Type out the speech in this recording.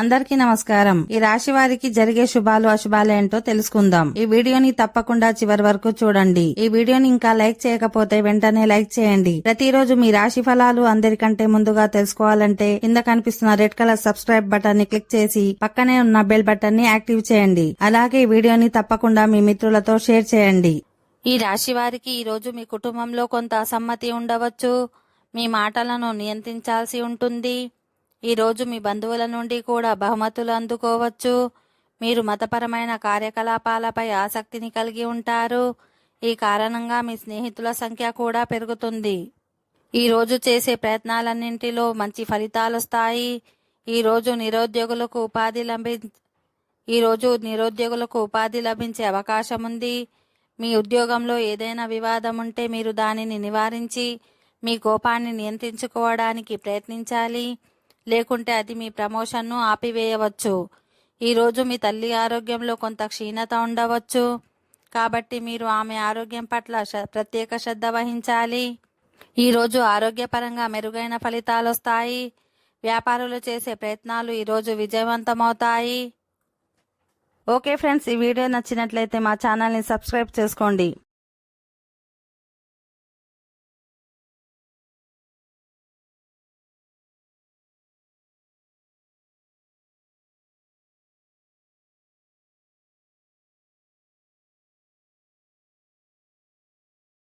అందరికీ నమస్కారం. ఈ రాశి వారికి జరిగే శుభాలు అశుభాలు ఏంటో తెలుసుకుందాం. ఈ వీడియోని తప్పకుండా చివరి వరకు చూడండి. ఈ వీడియోని ఇంకా లైక్ చేయకపోతే వెంటనే లైక్ చేయండి. ప్రతిరోజు మీ రాశి ఫలాలు అందరికంటే ముందుగా తెలుసుకోవాలంటే కింద కనిపిస్తున్న రెడ్ కలర్ సబ్స్క్రైబ్ బటన్ ని క్లిక్ చేసి పక్కనే ఉన్న బెల్ బటన్ ని యాక్టివ్ చేయండి. అలాగే ఈ వీడియోని తప్పకుండా మీ మిత్రులతో షేర్ చేయండి. ఈ రాశి వారికి ఈ రోజు మీ కుటుంబంలో కొంత అసమ్మతి ఉండవచ్చు. మీ మాటలను నియంత్రించాల్సి ఉంటుంది. ఈ రోజు మీ బంధువుల నుండి కూడా బహుమతులు అందుకోవచ్చు. మీరు మతపరమైన కార్యకలాపాలపై ఆసక్తిని కలిగి ఉంటారు. ఈ కారణంగా మీ స్నేహితుల సంఖ్య కూడా పెరుగుతుంది. ఈ రోజు చేసే ప్రయత్నాలన్నింటిలో మంచి ఫలితాలు వస్తాయి. ఈ రోజు నిరుద్యోగులకు ఉపాధి లభించే అవకాశం ఉంది. మీ ఉద్యోగంలో ఏదైనా వివాదం ఉంటే మీరు దానిని నివారించి మీ కోపాన్ని నియంత్రించుకోవడానికి ప్రయత్నించాలి. లేకుంటే అది మీ ప్రమోషన్ను ఆపివేయవచ్చు. ఈరోజు మీ తల్లి ఆరోగ్యంలో కొంత క్షీణత ఉండవచ్చు. కాబట్టి మీరు ఆమె ఆరోగ్యం పట్ల ప్రత్యేక శ్రద్ధ వహించాలి. ఈరోజు ఆరోగ్యపరంగా మెరుగైన ఫలితాలు వస్తాయి. వ్యాపారులు చేసే ప్రయత్నాలు ఈరోజు విజయవంతమవుతాయి. ఓకే ఫ్రెండ్స్, ఈ వీడియో నచ్చినట్లయితే మా ఛానల్ని సబ్స్క్రైబ్ చేసుకోండి.